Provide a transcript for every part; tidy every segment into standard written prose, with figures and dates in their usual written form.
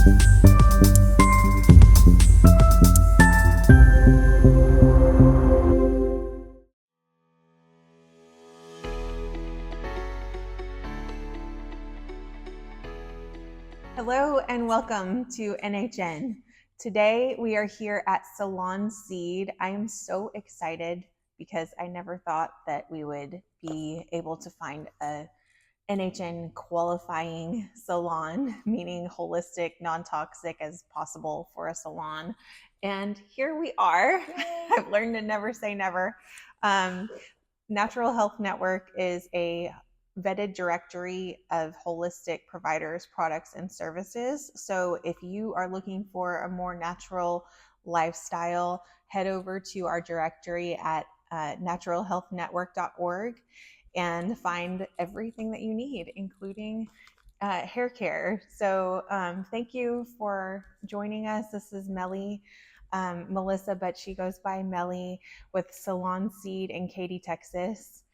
Hello and welcome to NHN. Today we are here at Salon Seed. I am so excited because I never thought that we would be able to find a NHN qualifying salon, meaning holistic, non-toxic as possible for a salon. And here we are. I've learned to never say never. Natural Health Network is a vetted directory of holistic providers, products, and services. So if you are looking for a more natural lifestyle, head over to our directory at naturalhealthnetwork.org and find everything that you need, including hair care. So thank you for joining us. This is Meli. Melissa, but she goes by Meli with Salon Seed in Katy, Texas.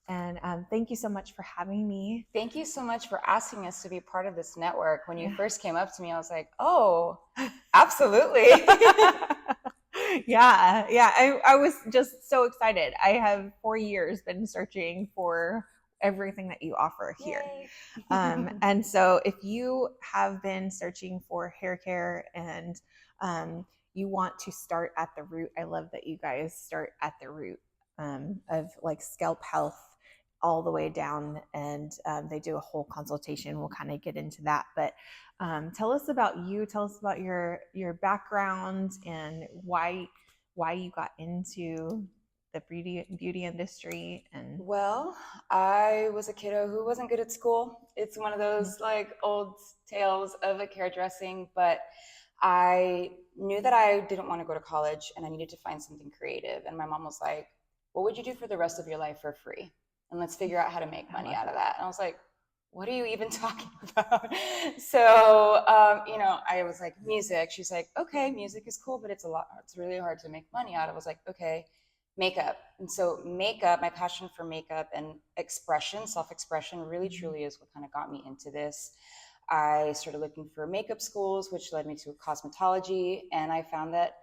And thank you so much for having me. Thank you so much for asking us to be part of this network. When you first came up to me, I was like, oh, absolutely. Yeah. I was just so excited. I have 4 years been searching for everything that you offer here. And so if you have been searching for hair care and you want to start at the root, I love that you guys start at the root of like scalp health all the way down, and they do a whole consultation. We'll kind of get into that, but tell us about you. Tell us about your background and why you got into the beauty industry. And well, I was a kiddo who wasn't good at school. It's one of those like old tales of like hairdressing, but I knew that I didn't want to go to college and I needed to find something creative. And my mom was like, what would you do for the rest of your life for free? And let's figure out how to make money out of that. And I was like, what are you even talking about? So, I was like, music. She's like, okay, music is cool, but it's really hard to make money out of. I was like, okay, makeup. And so makeup, my passion for makeup and expression, self-expression really truly is what kind of got me into this. I started looking for makeup schools, which led me to cosmetology. And I found that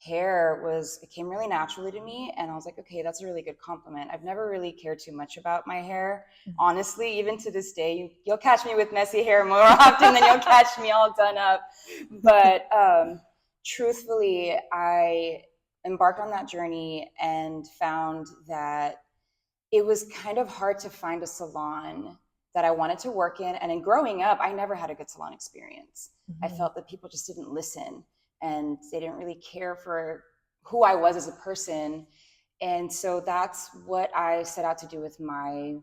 it came really naturally to me. And I was like, okay, that's a really good compliment. I've never really cared too much about my hair. Honestly, even to this day, you'll catch me with messy hair more often than you'll catch me all done up. But truthfully, I embarked on that journey and found that it was kind of hard to find a salon that I wanted to work in. And in growing up, I never had a good salon experience. I felt that people just didn't listen and they didn't really care for who I was as a person. And so that's what I set out to do with my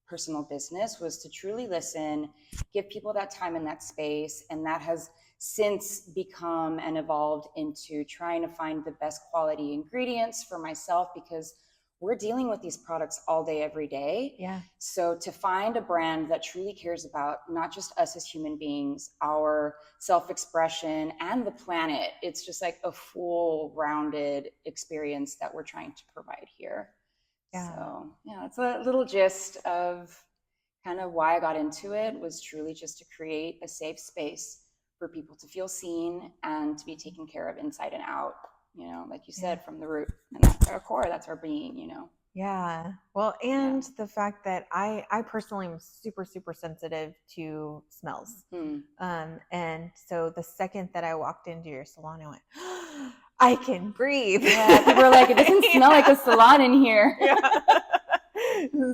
personal business, was to truly listen, give people that time and that space. And that has since become and evolved into trying to find the best quality ingredients for myself, because we're dealing with these products all day, every day. Yeah. So to find a brand that truly cares about not just us as human beings, our self-expression and the planet, it's just like a full rounded experience that we're trying to provide here. Yeah. So yeah, it's a little gist of kind of why I got into it, was truly just to create a safe space for people to feel seen and to be taken care of inside and out. Like you said, from the root, and that's our core, that's our being, Yeah. Well, and the fact that I personally am super, super sensitive to smells. And so the second that I walked into your salon, I went, I can breathe. Yeah, people were like, it doesn't smell like a salon in here.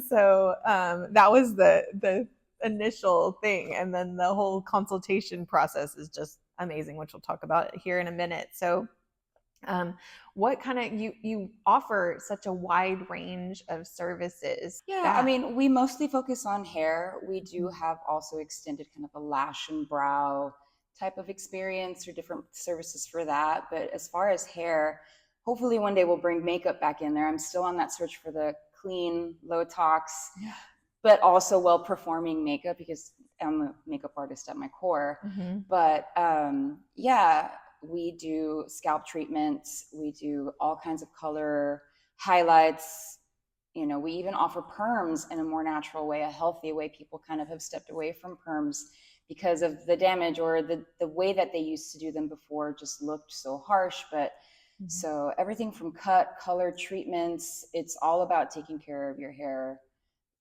So that was the initial thing. And then the whole consultation process is just amazing, which we'll talk about here in a minute. So what kind of, you offer such a wide range of services. Yeah, I mean, we mostly focus on hair. We do have also extended kind of a lash and brow type of experience, or different services for that. But as far as hair, hopefully one day we'll bring makeup back in there. I'm still on that search for the clean, low tox, but also well-performing makeup, because I'm a makeup artist at my core. But we do scalp treatments. We do all kinds of color highlights. We even offer perms in a more natural way, a healthy way. People kind of have stepped away from perms because of the damage or the way that they used to do them before just looked so harsh. But so everything from cut, color, treatments, it's all about taking care of your hair,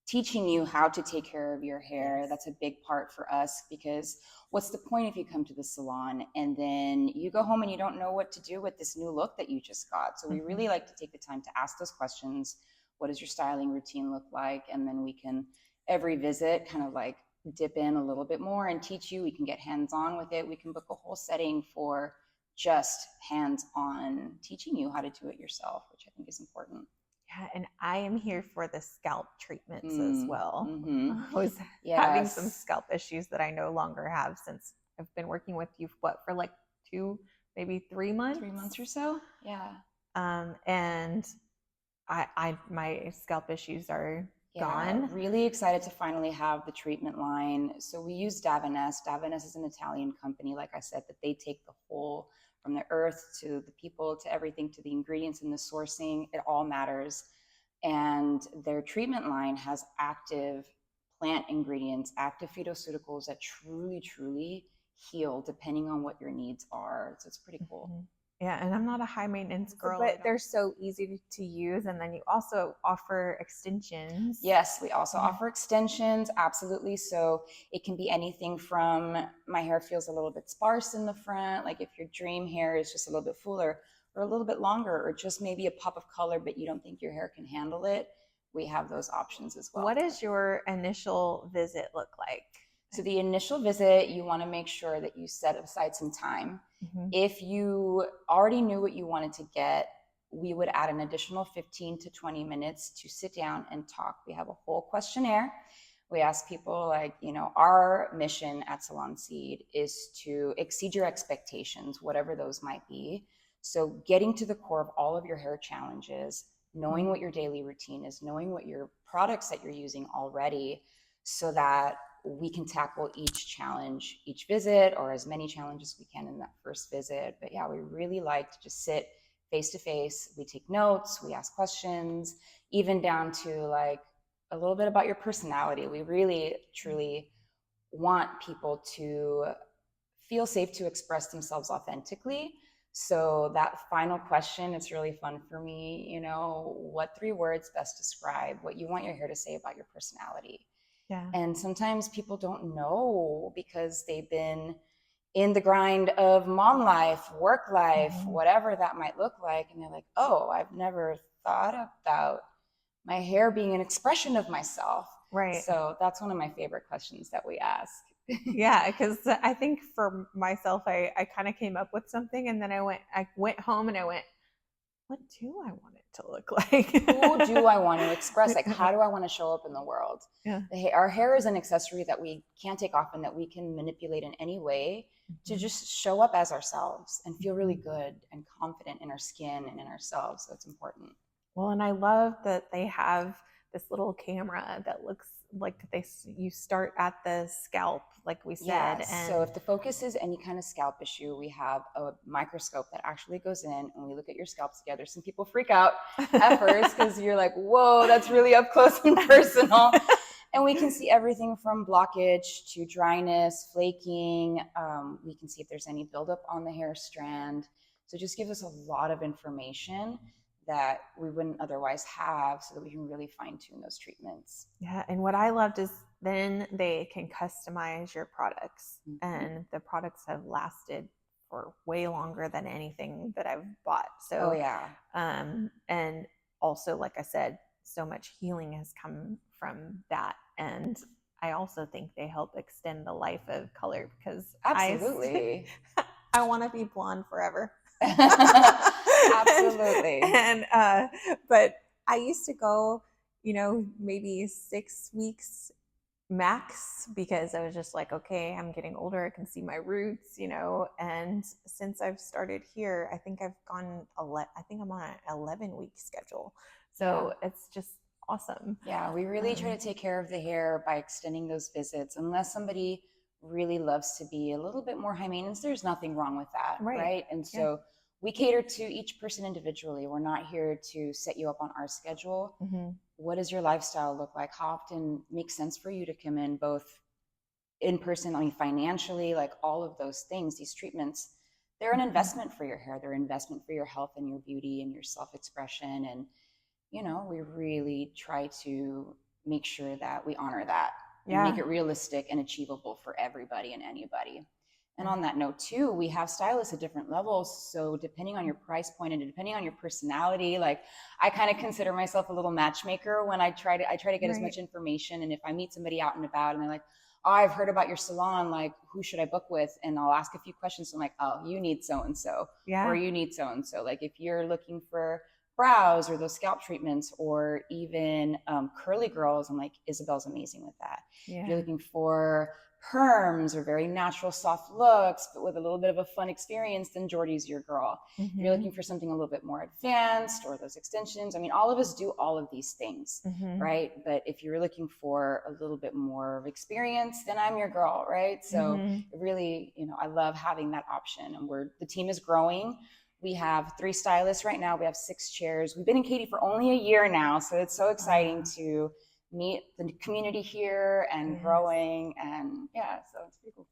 teaching you how to take care of your hair. Yes. That's a big part for us, because what's the point if you come to the salon and then you go home and you don't know what to do with this new look that you just got? So we really like to take the time to ask those questions. What does your styling routine look like? And then we can, every visit, kind of like dip in a little bit more and teach you. We can get hands-on with it. We can book a whole setting for just hands-on teaching you how to do it yourself, which I think is important. Yeah, and I am here for the scalp treatments as well. I was having some Yes. scalp issues that I no longer have since I've been working with you, for like 2, maybe 3 months? 3 months or so. Yeah. And my scalp issues are gone. Really excited to finally have the treatment line. So we use Davines. Davines is an Italian company, like I said, that they take the whole, from the earth to the people to everything, to the ingredients and the sourcing. It all matters. And their treatment line has active plant ingredients, active phytoceuticals that truly, truly heal depending on what your needs are. So it's pretty cool. Yeah, and I'm not a high maintenance girl, but they're so easy to use. And then you also offer extensions. Yes, we also offer extensions, absolutely. So it can be anything from, my hair feels a little bit sparse in the front, like if your dream hair is just a little bit fuller, or a little bit longer, or just maybe a pop of color, but you don't think your hair can handle it. We have those options as well. What does your initial visit look like? So the initial visit, you want to make sure that you set aside some time. If you already knew what you wanted to get, we would add an additional 15 to 20 minutes to sit down and talk. We have a whole questionnaire. We ask people, like, our mission at Salon Seed is to exceed your expectations, whatever those might be. So getting to the core of all of your hair challenges, knowing what your daily routine is, knowing what your products that you're using already, so that we can tackle each challenge, each visit, or as many challenges we can in that first visit. But yeah, we really like to just sit face to face. We take notes, we ask questions, even down to like a little bit about your personality. We really, truly want people to feel safe to express themselves authentically. So that final question, it's really fun for me. What 3 words best describe what you want your hair to say about your personality? Yeah. And sometimes people don't know because they've been in the grind of mom life, work life, whatever that might look like. And they're like, oh, I've never thought about my hair being an expression of myself. Right. So that's one of my favorite questions that we ask. Yeah, because I think for myself, I kind of came up with something, and then I went home and I went, what do I want it to look like? Who do I want to express? Like, how do I want to show up in the world? Yeah. Our hair is an accessory that we can't take off and that we can manipulate in any way to just show up as ourselves and feel really good and confident in our skin and in ourselves. So it's important. Well, and I love that they have this little camera that looks like you start at the scalp, like we said. Yes. And so if the focus is any kind of scalp issue, we have a microscope that actually goes in and we look at your scalp together. Some people freak out at first because you're like, whoa, that's really up close and personal. And we can see everything from blockage to dryness, flaking. We can see if there's any buildup on the hair strand. So it just gives us a lot of information that we wouldn't otherwise have, so that we can really fine tune those treatments. Yeah, and what I loved is then they can customize your products, and the products have lasted for way longer than anything that I've bought. So, and also, like I said, so much healing has come from that, and I also think they help extend the life of color, because absolutely, I want to be blonde forever. Absolutely. But I used to go, maybe 6 weeks max, because I was just like, okay, I'm getting older. I can see my roots, and since I've started here, I think I'm on an 11-week schedule. So it's just awesome. Yeah. We really try to take care of the hair by extending those visits. Unless somebody really loves to be a little bit more high maintenance, there's nothing wrong with that. Right. And so we cater to each person individually. We're not here to set you up on our schedule. What does your lifestyle look like? How often makes sense for you to come in, both in person, I mean, financially, like all of those things, these treatments, they're an investment for your hair. They're an investment for your health and your beauty and your self-expression. And, we really try to make sure that we honor that and make it realistic and achievable for everybody and anybody. And on that note too, we have stylists at different levels. So depending on your price point and depending on your personality, like I kind of consider myself a little matchmaker when I try to get as much information. And if I meet somebody out and about and they're like, oh, I've heard about your salon, like who should I book with? And I'll ask a few questions. So I'm like, oh, you need so-and-so, or you need so-and-so. Like if you're looking for brows or those scalp treatments or even curly girls, I'm like, Isabel's amazing with that. If you're looking for perms or very natural soft looks but with a little bit of a fun experience, then Jordy's your girl. If you're looking for something a little bit more advanced or those extensions, I mean, all of us do all of these things, right? But if you're looking for a little bit more of experience, then I'm your girl, right? So really, I love having that option. And the team is growing. We have 3 stylists right now. We have 6 chairs. We've been in Katy for only a year now, so it's so exciting to meet the community here and growing, and so it's pretty cool.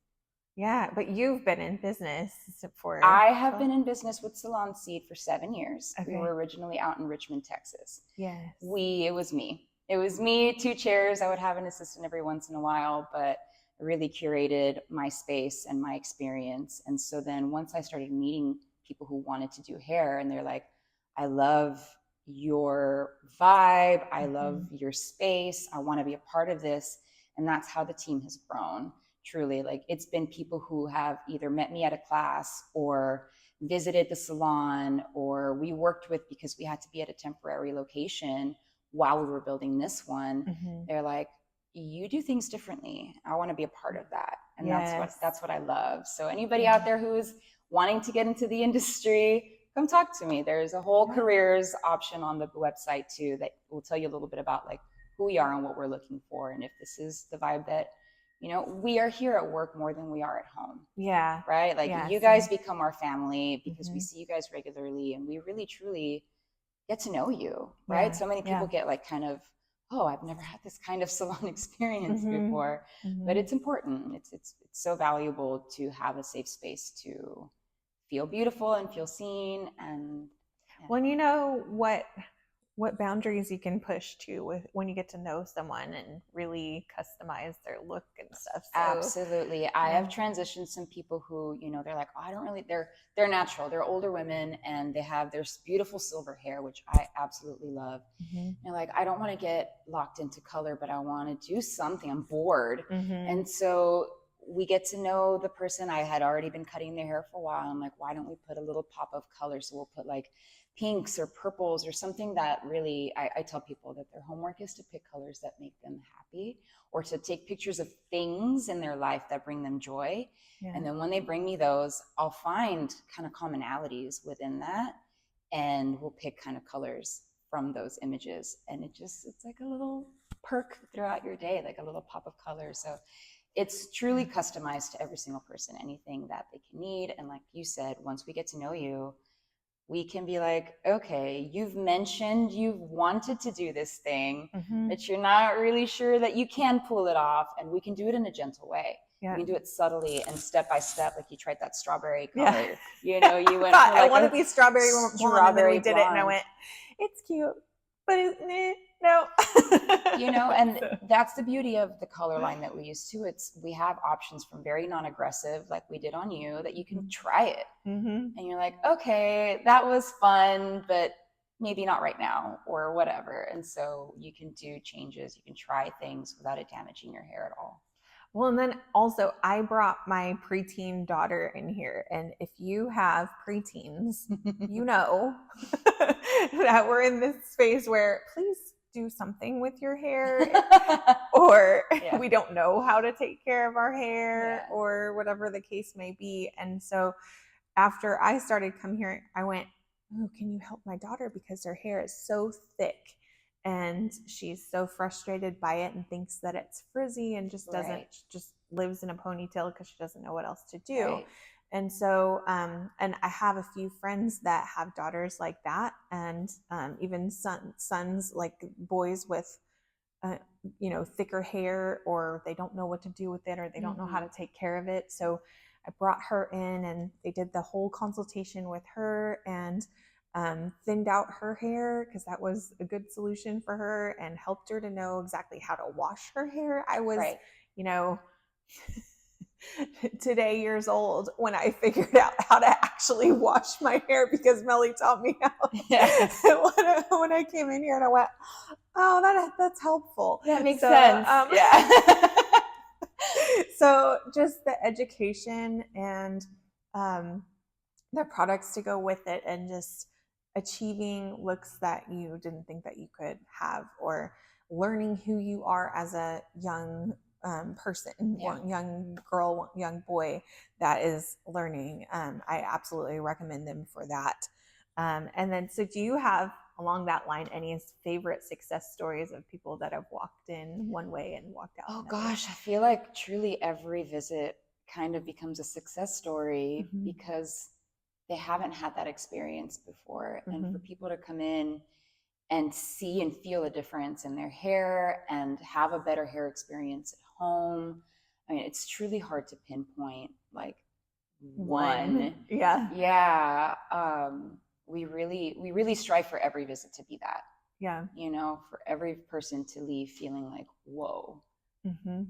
Yeah, but you've been in business for... I have been in business with Salon Seed for 7 years. We were originally out in Richmond, Texas. It was me. It was me, 2 chairs. I would have an assistant every once in a while, but I really curated my space and my experience. And so then once I started meeting people who wanted to do hair and they're like, I love your vibe, I love your space, I want to be a part of this. And that's how the team has grown. Truly, like it's been people who have either met me at a class or visited the salon, or we worked with because we had to be at a temporary location while we were building this one. They're like, you do things differently, I want to be a part of that. And that's what I love. So anybody out there who's wanting to get into the industry, come talk to me. There's a whole careers option on the website too that will tell you a little bit about like who we are and what we're looking for. And if this is the vibe that, we are here at work more than we are at home. Right? Like you guys become our family because we see you guys regularly and we really truly get to know you, right? So many people get like kind of, oh, I've never had this kind of salon experience before, but it's important. It's so valuable to have a safe space to feel beautiful and feel seen. And well, what boundaries you can push to with when you get to know someone and really customize their look and stuff. So, absolutely. I have transitioned some people who, they're like, oh, I don't really, they're natural. They're older women and they have their beautiful silver hair, which I absolutely love. They're like, I don't want to get locked into color, but I want to do something. I'm bored. And so we get to know the person. I had already been cutting their hair for a while. I'm like, why don't we put a little pop of color? So we'll put like pinks or purples or something that really, I tell people that their homework is to pick colors that make them happy or to take pictures of things in their life that bring them joy. And then when they bring me those, I'll find kind of commonalities within that and we'll pick kind of colors from those images. And it's like a little perk throughout your day, like a little pop of color. So it's truly customized to every single person, anything that they can need. And like you said, once we get to know you, we can be like, okay, you've mentioned you've wanted to do this thing, but you're not really sure that you can pull it off. And we can do it in a gentle way. We can do it subtly and step by step, like you tried that strawberry color. You went for like I want to be strawberry blonde, and then we did blonde. It and I went, it's cute, but no. And that's the beauty of the color line that we use too. We have options from very non-aggressive, like we did on you, that you can try it. And you're like, okay, that was fun, but maybe not right now or whatever. And so you can do changes, you can try things without it damaging your hair at all. Well, and then also I brought my preteen daughter in here. And if you have preteens, you know that we're in this space where please do something with your hair or we don't know how to take care of our hair or whatever the case may be. And so after I started coming here, I went, oh, can you help my daughter? Because her hair is so thick and she's so frustrated by it and thinks that it's frizzy and just doesn't, just lives in a ponytail because she doesn't know what else to do. And so, and I have a few friends that have daughters like that, and even sons, like boys with thicker hair, or they don't know what to do with it, or they don't know how to take care of it. So I brought her in and they did the whole consultation with her and thinned out her hair, because that was a good solution for her, and helped her to know exactly how to wash her hair. I was, today years old when I figured out how to actually wash my hair, because Meli taught me how. Yes. when I came in here and I went, oh, that's helpful. That makes sense. So just the education and the products to go with it, and just achieving looks that you didn't think that you could have, or learning who you are as a young person, young girl, young boy that is learning. I absolutely recommend them for that. And then, so do you have, along that line, any favorite success stories of people that have walked in one way and walked out another? Gosh, I feel like truly every visit kind of becomes a success story because they haven't had that experience before. And for people to come in and see and feel a difference in their hair and have a better hair experience at home, I mean, it's truly hard to pinpoint like one. Yeah. We really strive for every visit to be that. Yeah. For every person to leave feeling like, whoa,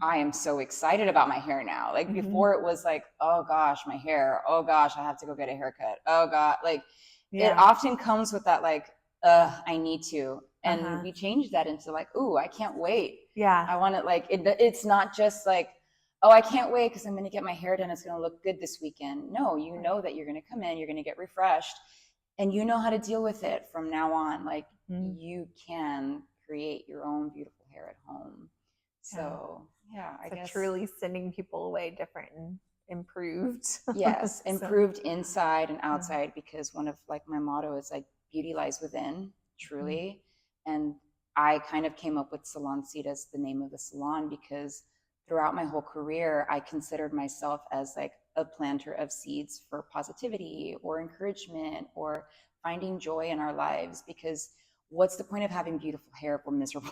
I am so excited about my hair now. Like before it was like, oh gosh, my hair. Oh gosh, I have to go get a haircut. Oh God. Like it often comes with that like, I need to. And we changed that into like, ooh, I can't wait. Yeah. I want it like, it's not just like, oh, I can't wait because I'm going to get my hair done. It's going to look good this weekend. No, you know that you're going to come in, you're going to get refreshed, and you know how to deal with it from now on. Like you can create your own beautiful hair at home. So I guess truly sending people away different and improved. Yes, improved inside and outside, because one of like my motto is like beauty lies within, truly. And I kind of came up with Salon Seed as the name of the salon because throughout my whole career, I considered myself as like a planter of seeds for positivity or encouragement or finding joy in our lives, because what's the point of having beautiful hair if we're miserable?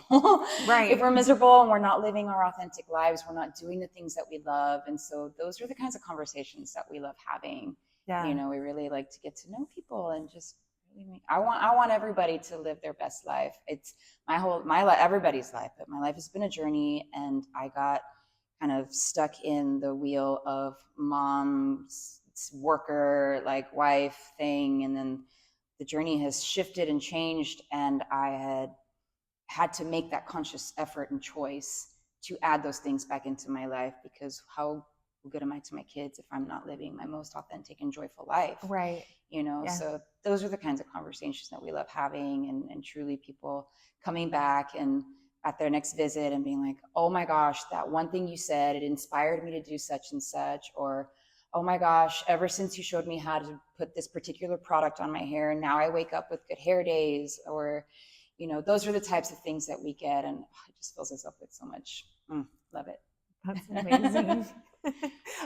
Right. If we're miserable and we're not living our authentic lives, we're not doing the things that we love. And so those are the kinds of conversations that we love having. Yeah. We really like to get to know people and just really I want everybody to live their best life. It's everybody's life, but my life has been a journey, and I got kind of stuck in the wheel of mom's worker, like wife thing. And then the journey has shifted and changed, and I had to make that conscious effort and choice to add those things back into my life, because how good am I to my kids if I'm not living my most authentic and joyful life? Right. So those are the kinds of conversations that we love having, and truly people coming back and at their next visit and being like, oh my gosh, that one thing you said, it inspired me to do such and such, or oh my gosh, ever since you showed me how to put this particular product on my hair, now I wake up with good hair days, or, those are the types of things that we get. And it just fills us up with so much. Love it. That's amazing.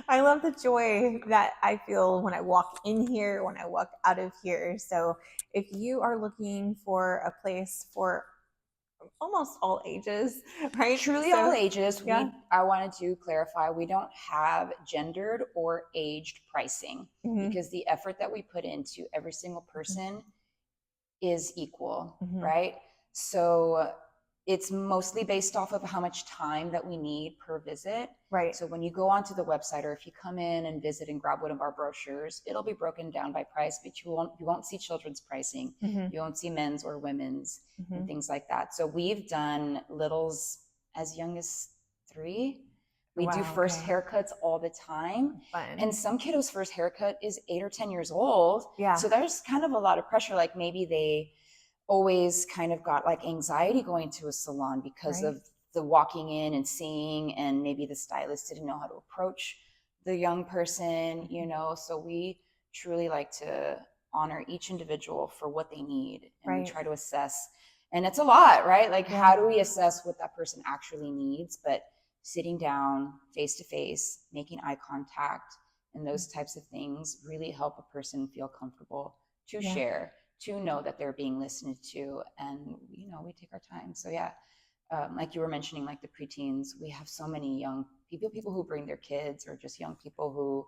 I love the joy that I feel when I walk in here, when I walk out of here. So if you are looking for a place for almost all ages, right? Truly all ages. I wanted to clarify, we don't have gendered or aged pricing, because the effort that we put into every single person is equal, right? So it's mostly based off of how much time that we need per visit. Right. So when you go onto the website, or if you come in and visit and grab one of our brochures, it'll be broken down by price, but you won't see children's pricing. You won't see men's or women's and things like that. So we've done littles as young as 3. We do first haircuts all the time. Fun. And some kiddos' first haircut is 8 or 10 years old. Yeah. So there's kind of a lot of pressure. Like maybe they always kind of got like anxiety going to a salon because of the walking in and seeing, and maybe the stylist didn't know how to approach the young person, so we truly like to honor each individual for what they need, and we try to assess. And it's a lot, right? Like how do we assess what that person actually needs? But sitting down face to face, making eye contact, and those types of things really help a person feel comfortable to share, to know that they're being listened to, and we take our time. So like you were mentioning, like the preteens, we have so many young people who bring their kids, or just young people who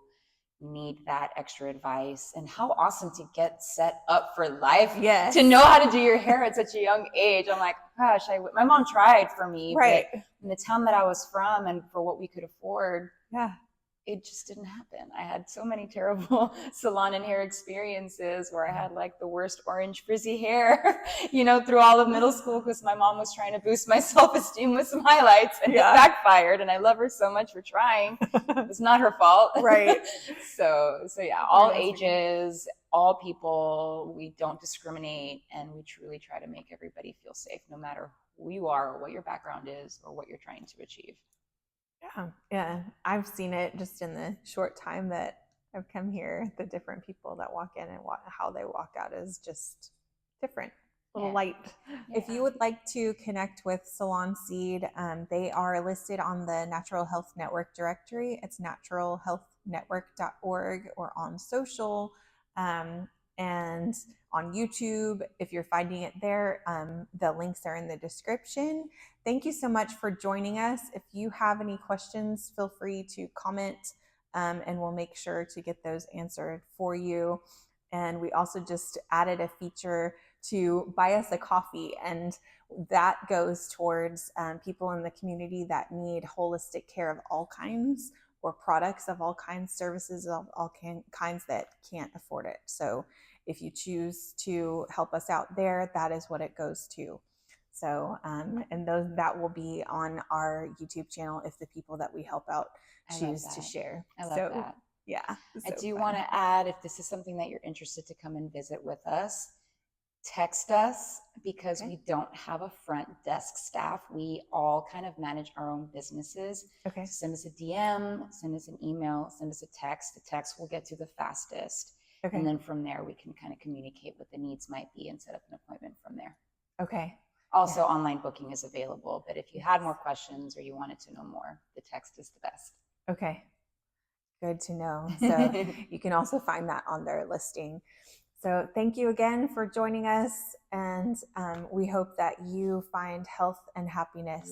need that extra advice. And how awesome to get set up for life, Yes. to know how to do your hair at such a young age. I'm like, gosh, my mom tried for me, right. But in the town that I was from and for what we could afford, yeah, it just didn't happen. I had so many terrible salon and hair experiences where I had like the worst orange frizzy hair, through all of middle school, because my mom was trying to boost my self-esteem with some highlights, and it backfired. And I love her so much for trying. It's not her fault. Right. So yeah, all ages, all people, we don't discriminate, and we truly try to make everybody feel safe, no matter who you are or what your background is or what you're trying to achieve. Yeah. I've seen it just in the short time that I've come here. The different people that walk in and how they walk out is just different. A little light. Yeah. If you would like to connect with Salon Seed, they are listed on the Natural Health Network directory. It's naturalhealthnetwork.org, or on social. And on YouTube, if you're finding it there, the links are in the description. Thank you so much for joining us. If you have any questions, feel free to comment, and we'll make sure to get those answered for you. And we also just added a feature to buy us a coffee, and that goes towards people in the community that need holistic care of all kinds, or products of all kinds, services of all kinds that can't afford it. So if you choose to help us out there, that is what it goes to. So, and that will be on our YouTube channel if the people that we help out choose to share. I love that. Yeah. I do want to add, if this is something that you're interested to come and visit with us, text us, because we don't have a front desk staff. We all kind of manage our own businesses. Okay. So send us a DM, send us an email, send us a text. The text will get to the fastest. Okay. And then from there, we can kind of communicate what the needs might be and set up an appointment from there. Okay. Also, online booking is available, but if you had more questions or you wanted to know more, the text is the best. Okay. Good to know. So you can also find that on their listing. So thank you again for joining us, and we hope that you find health and happiness.